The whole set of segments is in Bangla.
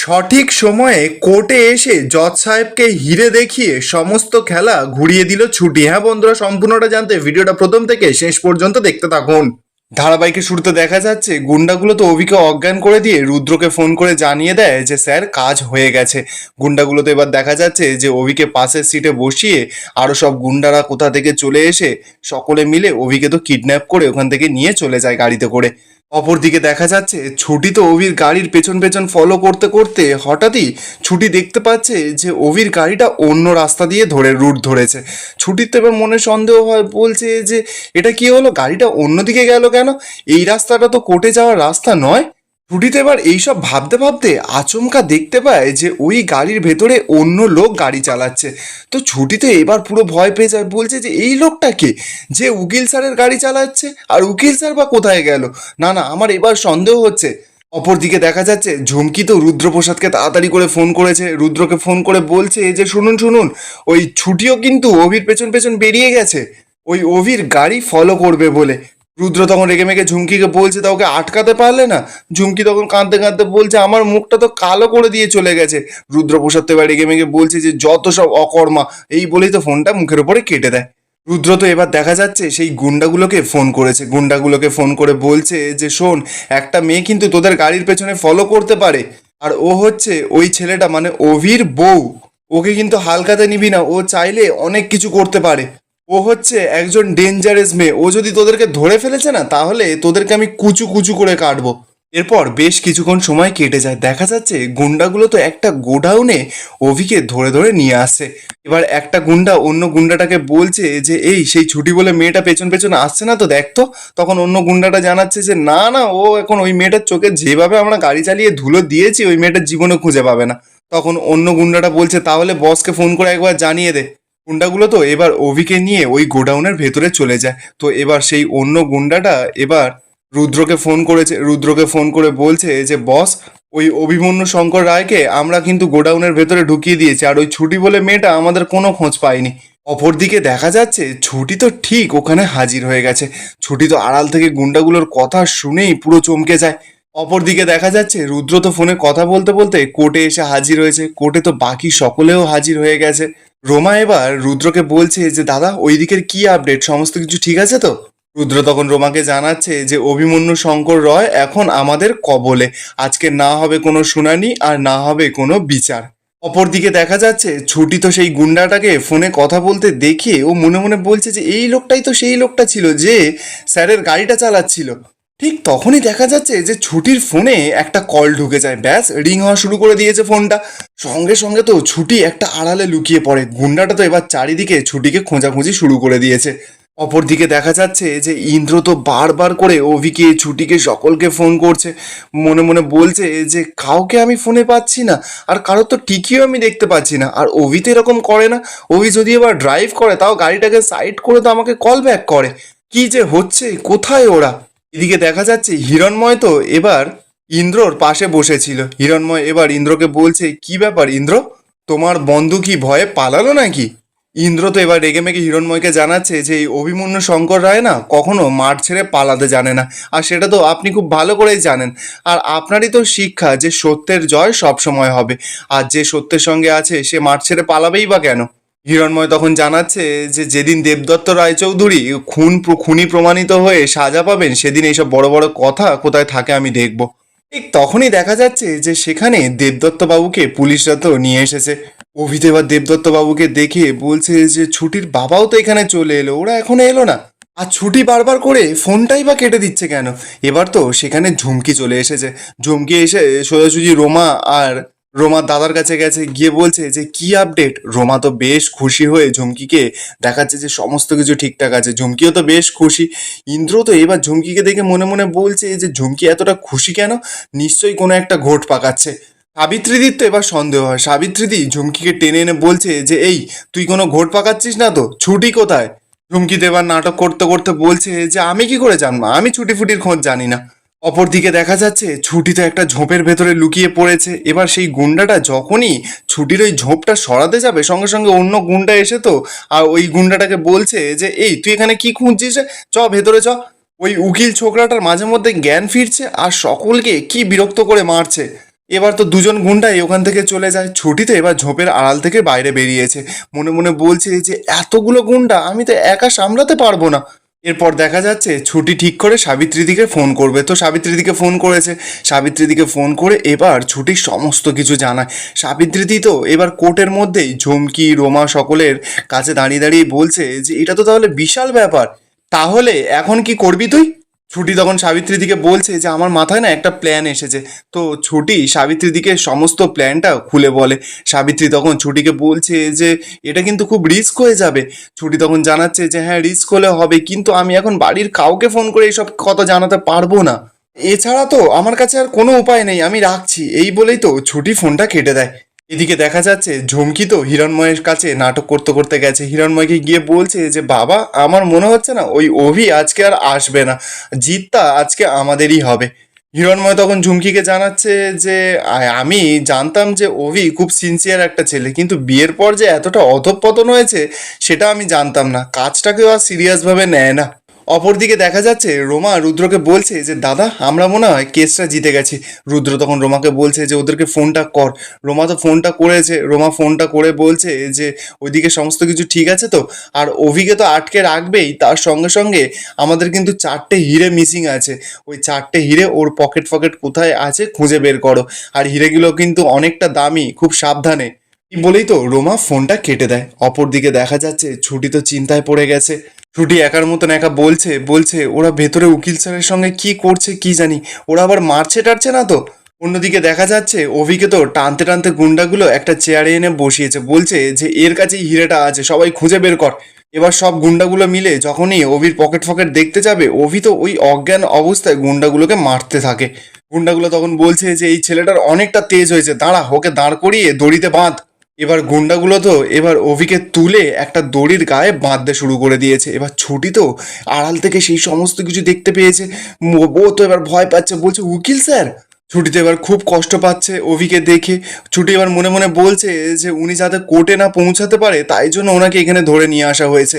সঠিক সময়ে কোর্টে এসে জজ সাহেবকে হিরে দেখিয়ে সমস্ত খেলা ঘুরিয়ে দিল ছুটি। হ্যাঁ বন্ধুরা, সম্পূর্ণটা জানতে ভিডিওটা প্রথম থেকে শেষ পর্যন্ত দেখতে থাকুন। ধারাবাহিকের শুরুতে দেখা যাচ্ছে গুন্ডাগুলো তো অভিকে অজ্ঞান করে দিয়ে রুদ্রকে ফোন করে জানিয়ে দেয় যে স্যার কাজ হয়ে গেছে। গুন্ডাগুলো তো এবার দেখা যাচ্ছে যে অভিকে পাশের সিটে বসিয়ে আরও সব গুন্ডারা কোথা থেকে চলে এসে সকলে মিলে অভিকে তো কিডন্যাপ করে ওখান থেকে নিয়ে চলে যায় গাড়িতে করে। অপরদিকে দেখা যাচ্ছে ছুটি তো অভির গাড়ির পেছন পেছন ফলো করতে করতে হঠাৎই ছুটি দেখতে পাচ্ছে যে অভির গাড়িটা অন্য রাস্তা দিয়ে রুট ধরেছে। ছুটির তো এবার মনে সন্দেহ হয়, বলছে যে এটা কি হলো, গাড়িটা অন্যদিকে গেল কেন, এই রাস্তাটা তো কোর্টে যাওয়ার রাস্তা নয়। ছুটিতে এবার এইসব ভাবতে ভাবতে আচমকা দেখতে পায় যে ওই গাড়ির ভেতরে অন্য লোক গাড়ি চালাচ্ছে। তো ছুটিতে এবার পুরো ভয় পেয়ে যায়, বলছে যে এই লোকটা কে, যে উকিল স্যারের গাড়ি চালাচ্ছে, আর উকিল স্যার বা কোথায় গেল। না না, আমার এবার সন্দেহ হচ্ছে। অপরদিকে দেখা যাচ্ছে ঝুমকি তো রুদ্রপ্রসাদকে তাড়াতাড়ি করে ফোন করেছে, রুদ্রকে ফোন করে বলছে যে শুনুন শুনুন, ওই ছুটিও কিন্তু অভির পেছন পেছন বেরিয়ে গেছে ওই অভির গাড়ি ফলো করবে বলে। রুদ্র তখন রেগে মেগে ঝুমকিকে বলছে তা ওকে আটকাতে পারলে না। ঝুমকি তখন কাঁদতে কাঁদতে বলছে আমার মুখটা তো কালো করে দিয়ে চলে গেছে। রুদ্রপ্রসাদ তো এবার রেগে মেগে বলছে যে যত সব অকর্মা, এই বলেই তো ফোনটা মুখের উপরে কেটে দেয়। রুদ্র তো এবার দেখা যাচ্ছে সেই গুন্ডাগুলোকে ফোন করেছে, গুন্ডাগুলোকে ফোন করে বলছে যে শোন, একটা মেয়ে কিন্তু তোদের গাড়ির পেছনে ফলো করতে পারে, আর ও হচ্ছে ওই ছেলেটা মানে অভির বউ। ওকে কিন্তু হালকাতে নিবি না, ও চাইলে অনেক কিছু করতে পারে। ও হচ্ছে একজন ডেঞ্জারাস মেয়ে, ও যদি তোদেরকে ধরে ফেলেছে না তাহলে তোদেরকে আমি কুচু কুচু করে কাটবো। এরপর বেশ কিছুক্ষণ সময় কেটে যায়, দেখা যাচ্ছে গুন্ডাগুলো তো একটা গোডাউনে অভিকে ধরে ধরে নিয়ে আসছে। এবার একটা গুন্ডা অন্য গুন্ডাটাকে বলছে যে এই সেই ছুটি বলে মেয়েটা পেছন পেছন আসছে না তো দেখতো। তখন অন্য গুন্ডাটা জানাচ্ছে যে না না, ও এখন ওই মেয়েটার চোখে যেভাবে আমরা গাড়ি চালিয়ে ধুলো দিয়েছি ওই মেয়েটার জীবনে খুঁজে পাবে না। তখন অন্য গুন্ডাটা বলছে তাহলে বসকে ফোন করে একবার জানিয়ে দে। গুন্ডাগুলো তো এবার অভিকে নিয়ে ওই গোডাউনের ভেতরে চলে যায়। তো এবার সেই অন্য গুন্ডাটা এবার রুদ্রকে ফোন করেছে, রুদ্রকে ফোন করে বলছে যে বস, ওই অভিমন্যু শঙ্কর রায়কে আমরা কিন্তু গোডাউনের ভেতরে ঢুকিয়ে দিয়েছি, আর ওই ছুটি বলে মেয়েটা আমাদের কোনো খোঁজ পায়নি। অপরদিকে দেখা যাচ্ছে ছুটি তো ঠিক ওখানে হাজির হয়ে গেছে। ছুটি তো আড়াল থেকে গুন্ডাগুলোর কথা শুনেই পুরো চমকে যায়। অপরদিকে দেখা যাচ্ছে রুদ্র তো ফোনে কথা বলতে বলতে কোর্টে এসে হাজির হয়েছে, কোর্টে তো বাকি সকলেও হাজির হয়ে গেছে। রোমা এবার রুদ্রকে বলছে যে দাদা ওই দিকের কি আপডেট, সমস্ত কিছু ঠিক আছে তো। রুদ্র তখন রোমাকে জানাচ্ছে যে অভিমন্যু শঙ্কর রয় এখন আমাদের কবলে, আজকে না হবে কোনো শুনানি আর না হবে কোনো বিচার। অপরদিকে দেখা যাচ্ছে ছুটি তো সেই গুন্ডাটাকে ফোনে কথা বলতে দেখে ও মনে মনে বলছে যে এই লোকটাই তো সেই লোকটা ছিল যে স্যারের গাড়িটা চালাচ্ছিল। ঠিক তখনই দেখা যাচ্ছে যে ছুটির ফোনে একটা কল ঢুকে যায়, ব্যাস রিং হওয়া শুরু করে দিয়েছে ফোনটা। সঙ্গে সঙ্গে তো ছুটি একটা আড়ালে লুকিয়ে পড়ে, গুন্ডাটা তো এবার চারিদিকে ছুটিকে খোঁজাখুঁজি শুরু করে দিয়েছে। অপরদিকে দেখা যাচ্ছে যে ইন্দ্র তো বারবার করে অভিকে ছুটিকে সকলকে ফোন করছে, মনে মনে বলছে যে কাউকে আমি ফোনে পাচ্ছি না, আর কারোর তো টিকিও আমি দেখতে পাচ্ছি না। আর অভি তো এরকম করে না, অভি যদি এবার ড্রাইভ করে তাও গাড়িটাকে সাইড করে তো আমাকে কল ব্যাক করে। কি যে হচ্ছে, কোথায় ওরা। এদিকে দেখা যাচ্ছে হিরণময় তো এবার ইন্দ্রর পাশে বসেছিল। হিরণময় এবার ইন্দ্রকে বলছে কি ব্যাপার ইন্দ্র, তোমার বন্ধু কি ভয়ে পালালো নাকি। ইন্দ্র তো এবার রেগে মেগে হিরণময়কে জানাচ্ছে যে এই অভিমন্যু শঙ্কর রায় না কখনো মাঠ ছেড়ে পালাতে জানে না, আর সেটা তো আপনি খুব ভালো করেই জানেন। আর আপনারই তো শিক্ষা যে সত্যের জয় সব সময় হবে, আর যে সত্যের সঙ্গে আছে সে মাঠ ছেড়ে পালাবেই বা কেন। হিরণময় তখন জানাচ্ছে যে যেদিন দেবদত্ত রায়চৌধুরী খুনি প্রমাণিত হয়ে সাজা পাবেন সেদিন এইসব বড় বড় কথা কোথায় থাকে আমি দেখব। ঠিক তখনই দেখা যাচ্ছে যে সেখানে দেবদত্ত বাবুকে পুলিশরা তো নিয়ে এসেছে। অভিতে এবার দেবদত্ত বাবুকে দেখে বলছে যে ছুটির বাবাও তো এখানে চলে এলো, ওরা এখনো এলো না, আর ছুটি বারবার করে ফোনটাই বা কেটে দিচ্ছে কেন। এবার তো সেখানে ঝুমকি চলে এসেছে, ঝুমকি এসে সোজাসুজি রোমা আর রোমার দাদার কাছে গেছে, গিয়ে বলছে যে কি আপডেট। রোমা তো বেশ খুশি হয়ে ঝুমকিকে দেখাচ্ছে যে সমস্ত কিছু ঠিকঠাক আছে, ঝুমকিও তো বেশ খুশি। ইন্দ্র তো এবার ঝুমকিকে দেখে মনে মনে বলছে যে ঝুমকি এতটা খুশি কেন, নিশ্চয়ই কোনো একটা ঘোট পাকাচ্ছে। সাবিত্রীদির তো এবার সন্দেহ হয়, সাবিত্রীদি ঝুমকিকে টেনে এনে বলছে যে এই তুই কোনো ঘোট পাকাচ্ছিস না তো, ছুটি কোথায়। ঝুমকি তো এবার নাটক করতে করতে বলছে যে আমি কি করে জানবো, আমি ছুটি ফুটির খোঁজ জানি না। অপরদিকে দেখা যাচ্ছে ছুটি তো একটা ঝোপের ভেতরে লুকিয়ে পড়েছে। এবার সেই গুন্ডাটা যখনই ছুটির ওই ঝোপটা সরাতে যাবে সঙ্গে সঙ্গে অন্য গুন্ডা এসে তো আর ওই গুন্ডাটাকে বলছে যে এই তুই এখানে কি খুঁজছিস রে? চ ভেতরে চ। ওই উকিল ছোকরাটার মাঝে মধ্যে জ্ঞান ফিরছে আর সকলকে কি বিরক্ত করে মারছে। এবার তো দুজন গুন্ডাই ওখান থেকে চলে যায়। ছুটি তো এবার ঝোপের আড়াল থেকে বাইরে বেরিয়েছে, মনে মনে বলছে যে এতগুলো গুন্ডা আমি তো একা সামলাতে পারবো না। এরপর দেখা যাচ্ছে ছুটি ঠিক করে সাবিত্রীদিকে ফোন করবে, তো সাবিত্রীদিকে ফোন করেছে। সাবিত্রীদিকে ফোন করে এবার ছুটির সমস্ত কিছু জানায়। সাবিত্রীদি তো এবার কোর্টের মধ্যেই ঝুমকি রোমা সকলের কাছে দাঁড়িয়ে দাঁড়িয়ে বলছে যে এটা তো তাহলে বিশাল ব্যাপার, তাহলে এখন কি করবি তুই? ছুটি তখন সাবিত্রীদিকে বলছে যে আমার মাথায় না একটা প্ল্যান এসেছে। তো ছুটি সাবিত্রীদিকে সমস্ত প্ল্যানটা খুলে বলে। সাবিত্রী তখন ছুটিকে বলছে যে এটা কিন্তু খুব রিস্ক হয়ে যাবে। ছুটি তখন জানাচ্ছে যে হ্যাঁ রিস্ক হলে হবে, কিন্তু আমি এখন বাড়ির কাউকে ফোন করে এইসব কথা জানাতে পারবো না, এছাড়া তো আমার কাছে আর কোনো উপায় নেই, আমি রাখছি। এই বলেই তো ছুটি ফোনটা কেটে দেয়। এদিকে দেখা যাচ্ছে ঝুমকি তো হিরণময়ের কাছে নাটক করতে করতে গেছে। হিরণময়কে গিয়ে বলছে যে বাবা আমার মনে হচ্ছে না ওই অভি আজকে আর আসবে না, জিতটা আজকে আমাদেরই হবে। হিরণময় তখন ঝুমকিকে জানাচ্ছে যে আমি জানতাম যে অভি খুব সিনসিয়ার একটা ছেলে, কিন্তু বিয়ের পর যে এতটা অধঃপতন হয়েছে সেটা আমি জানতাম না, কাজটাকেও আর সিরিয়াসভাবে নেয় না। অপরদিকে দেখা যাচ্ছে রোমা রুদ্রকে বলছে যে দাদা আমরা মনে হয় কেসটা জিতে গেছি। রুদ্র তখন রোমাকে বলছে যে ওদেরকে ফোনটা কর। রোমা তো ফোনটা করেছে। রোমা ফোনটা করে বলছে যে ওইদিকে সমস্ত কিছু ঠিক আছে তো, আর অভিকে তো আটকে রাখবেই, তার সঙ্গে সঙ্গে আমাদের কিন্তু 4টে হিরে মিসিং আছে। ওই 4টে হিরে ওর পকেট ফকেট কোথায় আছে খুঁজে বের করো, আর হিরেগুলো কিন্তু অনেকটা দামি, খুব সাবধানে। এই বলেই তো রোমা ফোনটা কেটে দেয়। অপরদিকে দেখা যাচ্ছে ছুটি তো চিন্তায় পড়ে গেছে। ছুটি একার মতন একা বলছে বলছে ওরা ভেতরে উকিল স্যারের সঙ্গে কি করছে কি জানি, ওরা আবার মারছে টারছে না তো? অন্যদিকে দেখা যাচ্ছে অভিকে তো টানতে টানতে গুন্ডাগুলো একটা চেয়ারে এনে বসিয়েছে, বলছে যে এর কাছেই হিরেটা আছে, সবাই খুঁজে বের কর। এবার সব গুন্ডাগুলো মিলে যখনই অভির পকেট ফকেট দেখতে যাবে, অভি তো ওই অজ্ঞান অবস্থায় গুন্ডাগুলোকে মারতে থাকে। গুন্ডাগুলো তখন বলছে যে এই ছেলেটার অনেকটা তেজ হয়েছে, দাঁড়া ওকে দাঁড় করিয়ে দড়িতে বাঁধ। এবার গুন্ডাগুলো তো এবার অভিকে তুলে একটা দড়ির গায়ে বাঁধতে শুরু করে দিয়েছে। এবার ছুটি তো আড়াল থেকে সেই সমস্ত কিছু দেখতে পেয়েছে। ও তো এবার ভয় পাচ্ছে, বলছে উকিল স্যার। ছুটি তো এবার খুব কষ্ট পাচ্ছে অভিকে দেখে। ছুটি এবার মনে মনে বলছে যে উনি যাতে কোর্টে না পৌঁছাতে পারে তাই জন্য ওনাকে এখানে ধরে নিয়ে আসা হয়েছে।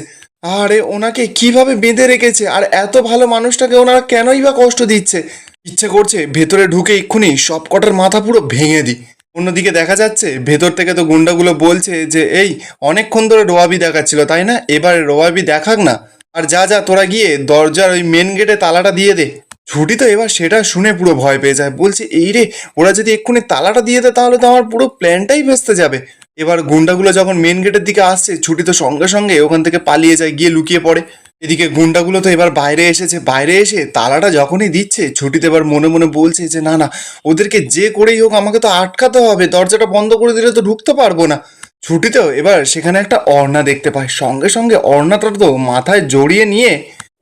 আরে ওনাকে কিভাবে বেঁধে রেখেছে, আর এত ভালো মানুষটাকে ওনারা কেনই বা কষ্ট দিচ্ছে? ইচ্ছে করছে ভেতরে ঢুকে এক্ষুনি সব কটার মাথা পুরো ভেঙে দিই। অন্যদিকে দেখা যাচ্ছে ভেতর থেকে তো গুন্ডাগুলো বলছে যে এই অনেকক্ষণ ধরে রোয়াবি দেখাচ্ছিল তাই না, এবার রোয়াবি দেখাক না, আর যা যা তোরা গিয়ে দরজার ওই মেন গেটে তালাটা দিয়ে দে। ছুটি তো এবার সেটা শুনে পুরো ভয় পেয়ে যায়, বলছে এই রে ওরা যদি এক্ষুনি তালাটা দিয়ে দেয় তাহলে তো আমার পুরো প্ল্যানটাই ভেস্তে যাবে। এবার গুন্ডাগুলো যখন মেন গেটের দিকে আসছে ছুটি তো সঙ্গে সঙ্গে ওখান থেকে পালিয়ে যায়, গিয়ে লুকিয়ে পড়ে। এদিকে গুন্ডাগুলো তো এবার বাইরে এসেছে, বাইরে এসে তালাটা যখনই দিচ্ছে ছুটিতে এবার মনে মনে বলছে যে না না ওদেরকে যে করেই হোক আমাকে তো আটকাতে হবে, দরজাটা বন্ধ করে দিলে তো ঢুকতে পারবো না। ছুটিতেও এবার সেখানে একটা অর্ণা দেখতে পায়, সঙ্গে সঙ্গে অর্ণাটা তো মাথায় জড়িয়ে নিয়ে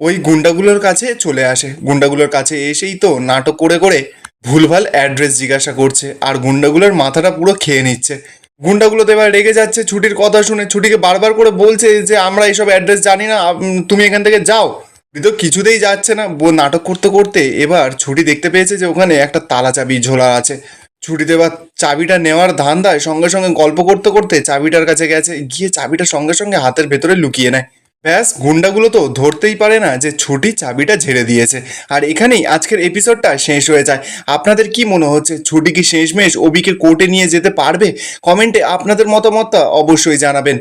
ওই গুন্ডাগুলোর কাছে চলে আসে। গুন্ডাগুলোর কাছে এসেই তো নাটক করে করে ভুলভাল অ্যাড্রেস জিজ্ঞাসা করছে, আর গুন্ডাগুলোর মাথাটা পুরো খেয়ে নিচ্ছে। গুন্ডাগুলো তো এবার রেগে যাচ্ছে ছুটির কথা শুনে, ছুটিকে বারবার করে বলছে যে আমরা এইসব অ্যাড্রেস জানি না, তুমি এখান থেকে যাও। তো কিছুতেই যাচ্ছে না। নাটক করতে করতে এবার ছুটি দেখতে পেয়েছে যে ওখানে একটা তালা চাবি ঝোলা আছে। ছুটিতে এবার চাবিটা নেওয়ার ধান্দায় সঙ্গে সঙ্গে গল্প করতে করতে চাবিটার কাছে গেছে, গিয়ে চাবিটা সঙ্গে সঙ্গে হাতের ভেতরে লুকিয়ে নেয়। ব্যাস গুন্ডাগুলো তো ধরতেই পারে না যে ছুটি চাবিটা ঝেড়ে দিয়েছে। আর এখানেই আজকের এপিসোডটা শেষ হয়ে যায়। আপনাদের কি মনে হচ্ছে ছুটি কি শেষমেশ অবিকে কোর্টে নিয়ে যেতে পারবে? কমেন্টে আপনাদের মতামতটা অবশ্যই জানাবেন।